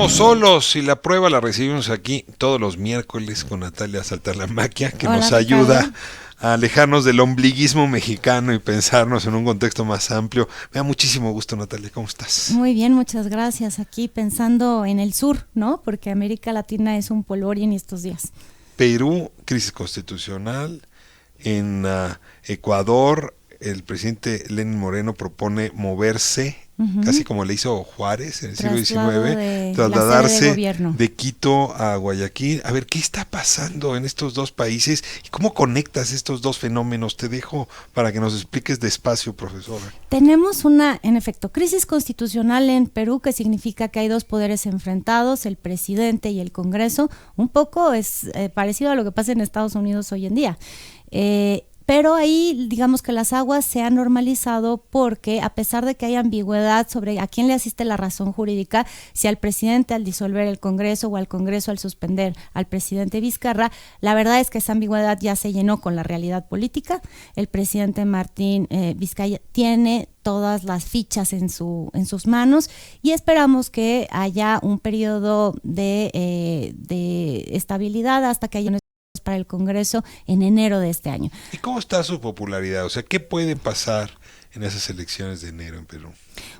estamos solos y la prueba la recibimos aquí todos los miércoles con Natalia Saltarlamaquia, que Hola, nos Ricardo. ayuda a alejarnos del ombliguismo mexicano y pensarnos en un contexto más amplio. Me da muchísimo gusto, Natalia, ¿cómo estás? Muy bien, muchas gracias. Aquí pensando en el sur, ¿no? Porque América Latina es un polvorín estos días. Perú, crisis constitucional. En Ecuador, el presidente Lenín Moreno propone moverse, casi Ujú. como le hizo Juárez en el siglo Traslado XIX, de la sede de trasladarse gobierno. de Quito a Guayaquil. A ver, ¿qué está pasando en estos dos países y cómo conectas estos dos fenómenos? Te dejo para que nos expliques despacio, profesora. Tenemos una, en efecto, crisis constitucional en Perú, que significa que hay dos poderes enfrentados, el presidente y el Congreso. Un poco es parecido a lo que pasa en Estados Unidos hoy en día. Pero ahí, digamos que las aguas se han normalizado porque, a pesar de que hay ambigüedad sobre a quién le asiste la razón jurídica, si al presidente al disolver el Congreso o al Congreso al suspender al presidente Vizcarra, la verdad es que esa ambigüedad ya se llenó con la realidad política. El presidente Martín Vizcarra tiene todas las fichas en sus manos y esperamos que haya un periodo de estabilidad hasta que haya para el Congreso en enero de este año. ¿Y cómo está su popularidad? O sea, ¿qué puede pasar en esas elecciones de enero en Perú?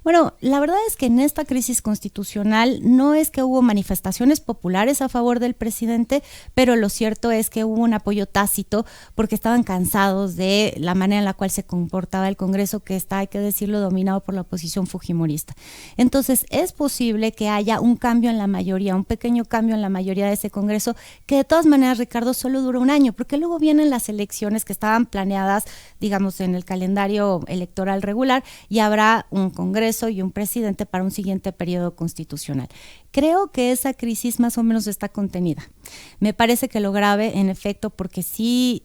Bueno, la verdad es que en esta crisis constitucional no es que hubo manifestaciones populares a favor del presidente, pero lo cierto es que hubo un apoyo tácito porque estaban cansados de la manera en la cual se comportaba el Congreso, que está, hay que decirlo, dominado por la oposición fujimorista. Entonces, es posible que haya un cambio en la mayoría, un pequeño cambio en la mayoría de ese Congreso, que de todas maneras, Ricardo, solo dura un año, porque luego vienen las elecciones que estaban planeadas, digamos, en el calendario electoral regular, y habrá un Congreso y un presidente para un siguiente periodo constitucional. Creo que esa crisis más o menos está contenida. Me parece que lo grave, en efecto, porque sí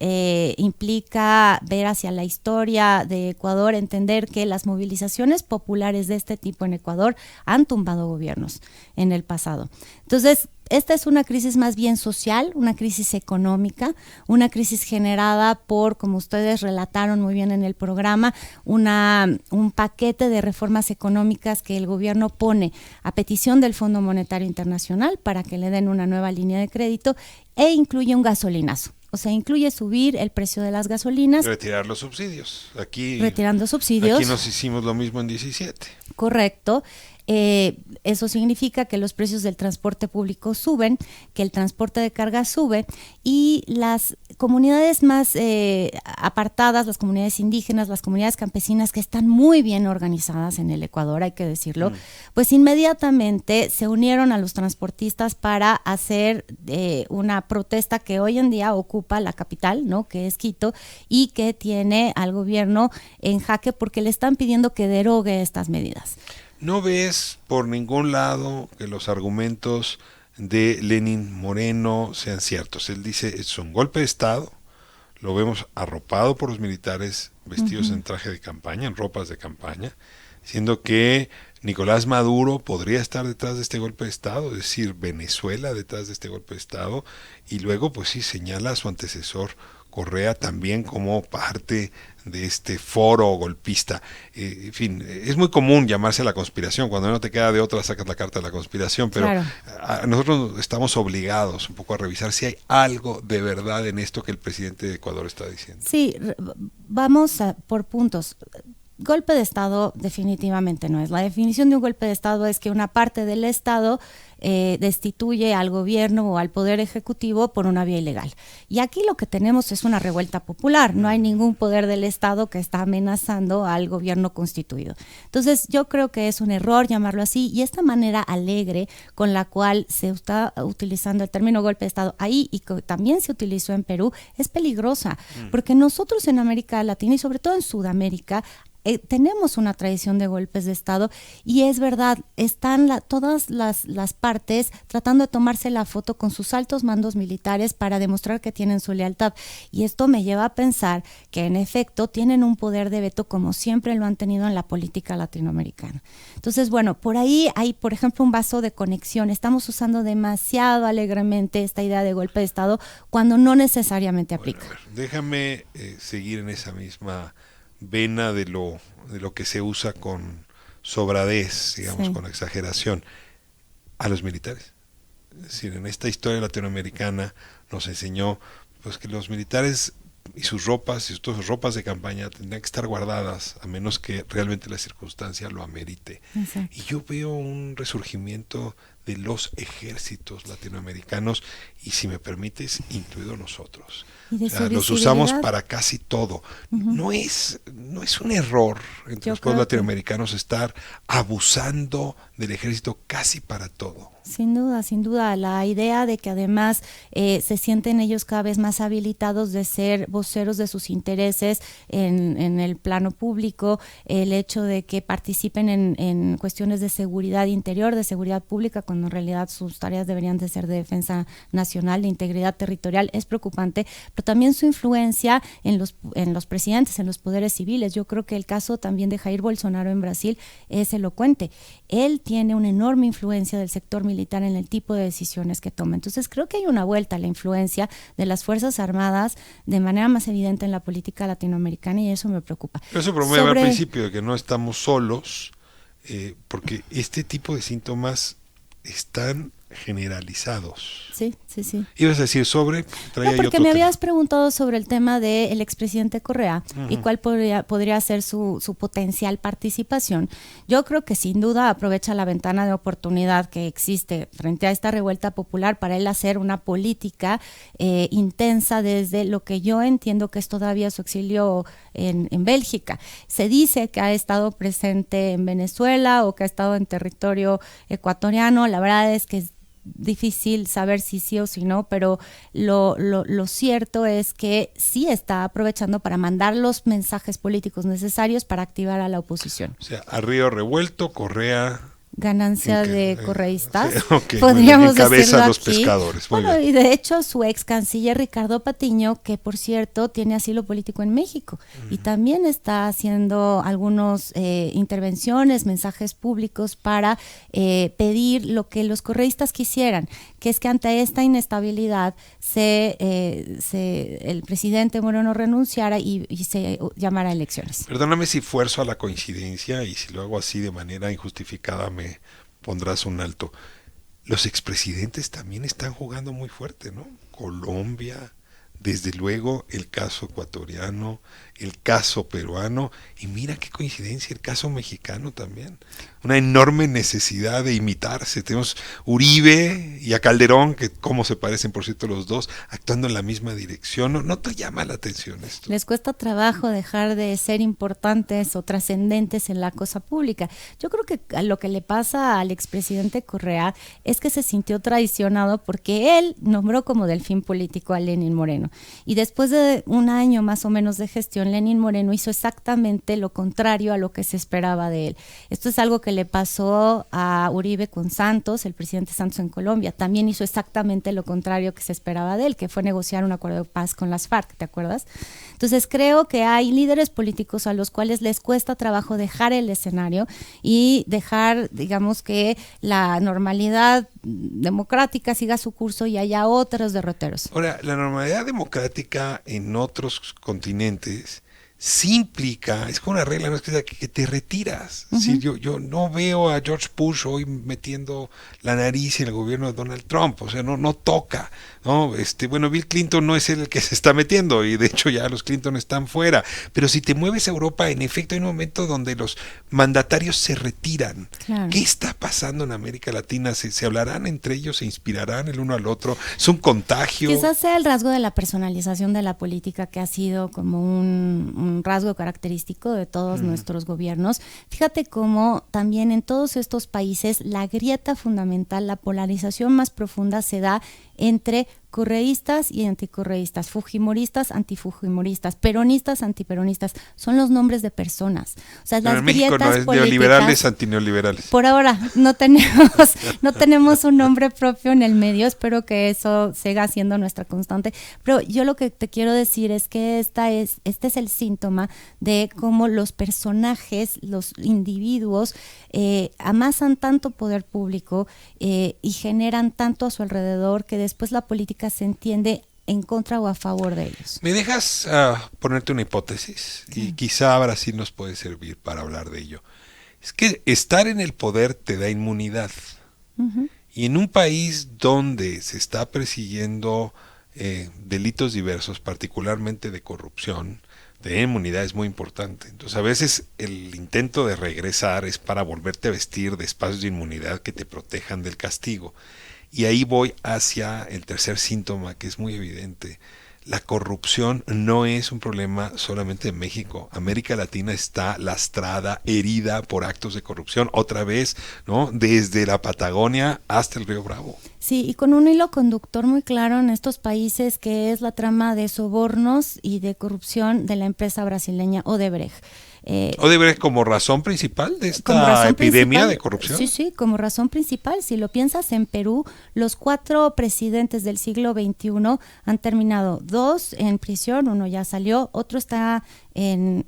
implica ver hacia la historia de Ecuador, entender que las movilizaciones populares de este tipo en Ecuador han tumbado gobiernos en el pasado. Entonces, esta es una crisis más bien social, una crisis económica, una crisis generada por, como ustedes relataron muy bien en el programa, un paquete de reformas económicas que el gobierno pone a petición del Fondo Monetario Internacional para que le den una nueva línea de crédito e incluye un gasolinazo. O sea, incluye subir el precio de las gasolinas. Retirar los subsidios. Retirando Aquí subsidios. nos hicimos lo mismo en 17. Correcto. Eso significa que los precios del transporte público suben, que el transporte de carga sube y las comunidades más apartadas, las comunidades indígenas, las comunidades campesinas que están muy bien organizadas en el Ecuador, hay que decirlo, pues inmediatamente se unieron a los transportistas para hacer una protesta que hoy en día ocupa la capital, ¿no? Que es Quito, y que tiene al gobierno en jaque porque le están pidiendo que derogue estas medidas. ¿No ves por ningún lado que los argumentos de Lenín Moreno sean ciertos? Él dice, es un golpe de Estado, lo vemos arropado por los militares vestidos en traje de campaña, en ropas de campaña, diciendo que Nicolás Maduro podría estar detrás de este golpe de Estado, es decir, Venezuela detrás de este golpe de Estado, y luego pues sí señala a su antecesor Correa también como parte de este foro golpista. En fin, es muy común llamarse a la conspiración, cuando no te queda de otra sacas la carta de la conspiración, pero Claro. nosotros estamos obligados un poco a revisar si hay algo de verdad en esto que el presidente de Ecuador está diciendo. Sí, vamos por puntos. Golpe de Estado definitivamente no es. La definición de un golpe de Estado es que una parte del Estado destituye al gobierno o al poder ejecutivo por una vía ilegal. Y aquí lo que tenemos es una revuelta popular. No hay ningún poder del Estado que está amenazando al gobierno constituido. Entonces yo creo que es un error llamarlo así, y esta manera alegre con la cual se está utilizando el término golpe de Estado ahí y que también se utilizó en Perú es peligrosa, porque nosotros en América Latina y sobre todo en Sudamérica tenemos una tradición de golpes de Estado, y es verdad, están todas las partes tratando de tomarse la foto con sus altos mandos militares para demostrar que tienen su lealtad, y esto me lleva a pensar que en efecto tienen un poder de veto como siempre lo han tenido en la política latinoamericana. Entonces, bueno, por ahí hay, por ejemplo, un vaso de conexión. Estamos usando demasiado alegremente esta idea de golpe de Estado cuando no necesariamente aplica. Bueno, a ver, déjame seguir en esa misma vena de lo que se usa con sobradez, digamos, Sí. con exageración. a los militares. Es decir, en esta historia latinoamericana nos enseñó pues que los militares y sus ropas de campaña tendrían que estar guardadas a menos que realmente la circunstancia lo amerite. Exacto. Y yo veo un resurgimiento de los ejércitos latinoamericanos y, si me permites, incluido nosotros. Y o sea, los usamos para casi todo. Uh-huh. No es un error entre los pueblos latinoamericanos estar abusando del ejército casi para todo. Sin duda, sin duda. La idea de que además se sienten ellos cada vez más habilitados de ser voceros de sus intereses en el plano público, el hecho de que participen en cuestiones de seguridad interior, de seguridad pública, cuando en realidad sus tareas deberían de ser de defensa nacional, de integridad territorial, es preocupante, pero también su influencia en los presidentes, en los poderes civiles. Yo creo que el caso también de Jair Bolsonaro en Brasil es elocuente. Él tiene una enorme influencia del sector militar en el tipo de decisiones que toma. Entonces creo que hay una vuelta a la influencia de las Fuerzas Armadas de manera más evidente en la política latinoamericana, y eso me preocupa. Pero eso promueve al principio de que no estamos solos, porque este tipo de síntomas están generalizados. Sí, sí, sí. Ibas a decir sobre... No, porque me habías preguntado sobre el tema del expresidente Correa y cuál podría ser su potencial participación. Yo creo que sin duda aprovecha la ventana de oportunidad que existe frente a esta revuelta popular para él hacer una política intensa desde lo que yo entiendo que es todavía su exilio en Bélgica. Se dice que ha estado presente en Venezuela o que ha estado en territorio ecuatoriano. La verdad es que es difícil saber si sí o si no, pero lo cierto es que sí está aprovechando para mandar los mensajes políticos necesarios para activar a la oposición. O sea, a río revuelto, Correa... Ganancia de correístas, okay, podríamos decirlo a los aquí. pescadores. Bueno, y de hecho su ex canciller Ricardo Patiño, que por cierto tiene asilo político en México, y también está haciendo algunas intervenciones, mensajes públicos para pedir lo que los correístas quisieran, que es que ante esta inestabilidad el presidente Moreno renunciara y se llamara a elecciones. Perdóname si fuerzo a la coincidencia y si lo hago así de manera injustificada me pondrás un alto. Los expresidentes también están jugando muy fuerte, ¿no? Colombia, desde luego el caso ecuatoriano, el caso peruano, y mira qué coincidencia, el caso mexicano también. Una enorme necesidad de imitarse. Tenemos Uribe y a Calderón, que cómo se parecen, por cierto, los dos, actuando en la misma dirección. ¿No te llama la atención esto? Les cuesta trabajo dejar de ser importantes o trascendentes en la cosa pública. Yo creo que lo que le pasa al expresidente Correa es que se sintió traicionado porque él nombró como delfín político a Lenín Moreno. Y después de un año más o menos de gestión, Lenín Moreno hizo exactamente lo contrario a lo que se esperaba de él. Esto es algo que le pasó a Uribe con Santos, el presidente Santos en Colombia. También hizo exactamente lo contrario que se esperaba de él, que fue negociar un acuerdo de paz con las FARC, ¿te acuerdas? Entonces creo que hay líderes políticos a los cuales les cuesta trabajo dejar el escenario y dejar, digamos, que la normalidad democrática siga su curso y haya otros derroteros. Ahora, la normalidad democrática en otros continentes sí implica, es como una regla no escrita, que te retiras. Sí, yo no veo a George Bush hoy metiendo la nariz en el gobierno de Donald Trump, o sea, no toca, ¿no? Bueno, Bill Clinton no es el que se está metiendo, y de hecho ya los Clinton están fuera, pero si te mueves a Europa, en efecto hay un momento donde los mandatarios se retiran. Claro. ¿Qué está pasando en América Latina? ¿Se hablarán entre ellos, se inspirarán el uno al otro? ¿Es un contagio? Quizás sea el rasgo de la personalización de la política que ha sido como un rasgo característico de todos nuestros gobiernos. Fíjate cómo también en todos estos países la grieta fundamental, la polarización más profunda se da entre correístas y anticorreístas, fujimoristas, antifujimoristas, peronistas, antiperonistas, son los nombres de personas. O sea, pero las en México grietas no es políticas, neoliberales, antineoliberales. Por ahora no tenemos un nombre propio en el medio, espero que eso siga siendo nuestra constante, pero yo lo que te quiero decir es que este es el síntoma de cómo los personajes, los individuos amasan tanto poder público y generan tanto a su alrededor que después la política se entiende en contra o a favor de ellos. ¿Me dejas ponerte una hipótesis? Y quizá ahora sí nos puede servir para hablar de ello. Es que estar en el poder te da inmunidad. Y en un país donde se está persiguiendo delitos diversos, particularmente de corrupción, tener inmunidad es muy importante. Entonces a veces el intento de regresar es para volverte a vestir de espacios de inmunidad que te protejan del castigo. Y ahí voy hacia el tercer síntoma que es muy evidente. La corrupción no es un problema solamente de México. América Latina está lastrada, herida por actos de corrupción, otra vez, ¿no? Desde la Patagonia hasta el Río Bravo. Sí, y con un hilo conductor muy claro en estos países, que es la trama de sobornos y de corrupción de la empresa brasileña Odebrecht. Odebrecht como razón principal de Como esta razón epidemia principal, de corrupción. sí, sí, como razón principal. Si lo piensas, en Perú, los 4 presidentes del siglo XXI han terminado, 2 en prisión, uno ya salió, otro está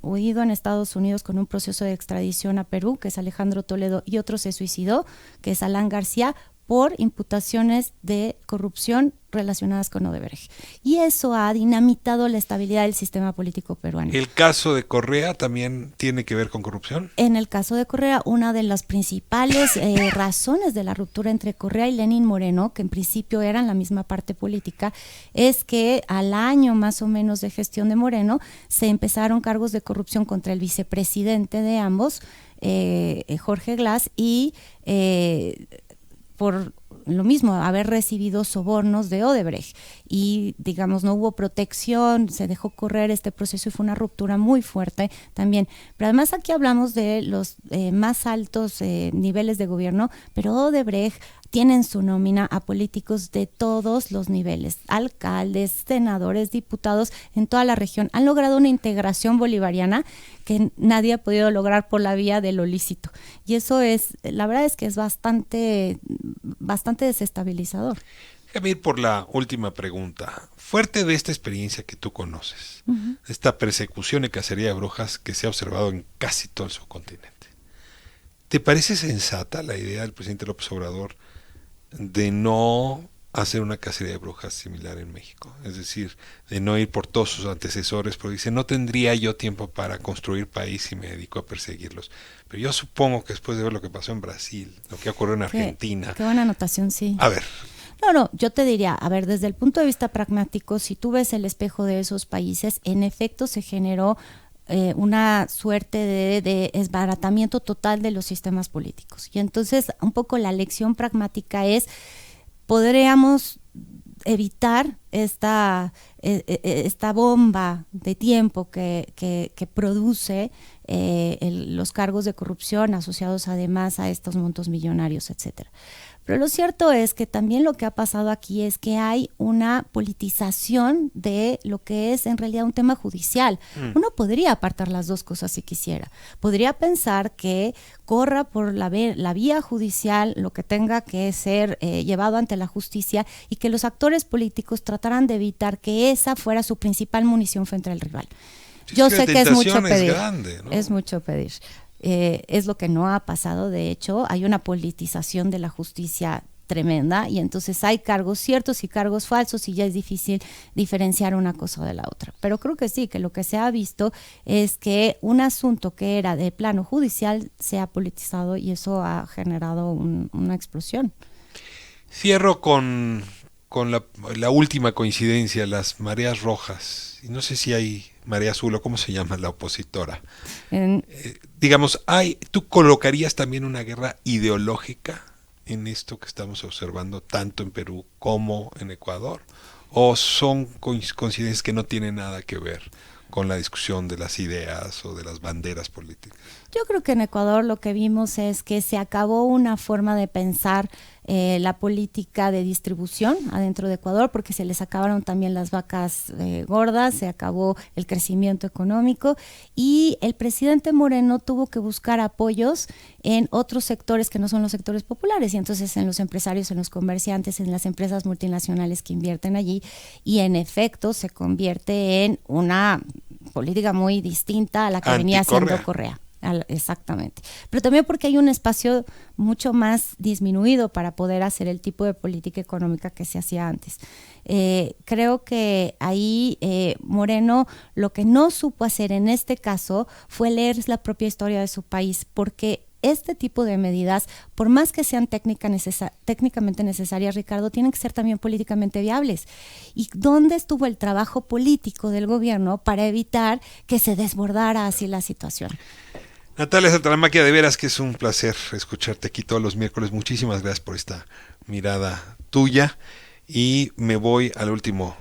huido en Estados Unidos con un proceso de extradición a Perú, que es Alejandro Toledo, y otro se suicidó, que es Alan García, por imputaciones de corrupción relacionadas con Odebrecht. Y eso ha dinamitado la estabilidad del sistema político peruano. ¿El caso de Correa también tiene que ver con corrupción? En el caso de Correa, una de las principales razones de la ruptura entre Correa y Lenín Moreno, que en principio eran la misma parte política, es que al año más o menos de gestión de Moreno se empezaron cargos de corrupción contra el vicepresidente de ambos, Jorge Glass, y por lo mismo, haber recibido sobornos de Odebrecht, y digamos no hubo protección, se dejó correr este proceso y fue una ruptura muy fuerte también. Pero además aquí hablamos de los más altos niveles de gobierno, pero Odebrecht tiene en su nómina a políticos de todos los niveles, alcaldes, senadores, diputados en toda la región. Han logrado una integración bolivariana que nadie ha podido lograr por la vía de lo lícito. Y eso es, la verdad es que es bastante desestabilizador. Déjame ir por la última pregunta. Fuerte de esta experiencia que tú conoces, esta persecución y cacería de brujas que se ha observado en casi todo el subcontinente, ¿te parece sensata la idea del presidente López Obrador de no hacer una cacería de brujas similar en México? Es decir, de no ir por todos sus antecesores, porque dice, no tendría yo tiempo para construir país y me dedico a perseguirlos. Pero yo supongo que después de ver lo que pasó en Brasil, lo que ocurrió en Argentina... Qué buena anotación, sí. A ver. No, yo te diría, a ver, desde el punto de vista pragmático, si tú ves el espejo de esos países, en efecto se generó una suerte de desbaratamiento total de los sistemas políticos. Y entonces un poco la lección pragmática es, podríamos evitar esta bomba de tiempo que produce los cargos de corrupción asociados además a estos montos millonarios, etcétera. Pero lo cierto es que también lo que ha pasado aquí es que hay una politización de lo que es en realidad un tema judicial. Uno podría apartar las dos cosas si quisiera. Podría pensar que corra por la vía judicial lo que tenga que ser llevado ante la justicia, y que los actores políticos trataran de evitar que esa fuera su principal munición frente al rival. Yo sé que es mucho pedir. Es grande, ¿no? Es mucho pedir. Es lo que no ha pasado. De hecho, hay una politización de la justicia tremenda, y entonces hay cargos ciertos y cargos falsos, y ya es difícil diferenciar una cosa de la otra. Pero creo que sí, que lo que se ha visto es que un asunto que era de plano judicial se ha politizado, y eso ha generado una explosión. Cierro con la última coincidencia, las mareas rojas. Y no sé si hay marea azul o cómo se llama la opositora. Digamos, ¿tú colocarías también una guerra ideológica en esto que estamos observando tanto en Perú como en Ecuador? ¿O son coincidencias que no tienen nada que ver con la discusión de las ideas o de las banderas políticas? Yo creo que en Ecuador lo que vimos es que se acabó una forma de pensar la política de distribución adentro de Ecuador, porque se les acabaron también las vacas gordas, se acabó el crecimiento económico, y el presidente Moreno tuvo que buscar apoyos en otros sectores que no son los sectores populares, y entonces en los empresarios, en los comerciantes, en las empresas multinacionales que invierten allí, y en efecto se convierte en una política muy distinta a la que venía haciendo Correa. Exactamente, pero también porque hay un espacio mucho más disminuido para poder hacer el tipo de política económica que se hacía antes. Creo que ahí Moreno lo que no supo hacer en este caso fue leer la propia historia de su país, porque este tipo de medidas, por más que sean técnicamente necesarias, Ricardo, tienen que ser también políticamente viables. ¿Y dónde estuvo el trabajo político del gobierno para evitar que se desbordara así la situación? Natalia Saltaramaquia, de veras que es un placer escucharte aquí todos los miércoles. Muchísimas gracias por esta mirada tuya. Y me voy al último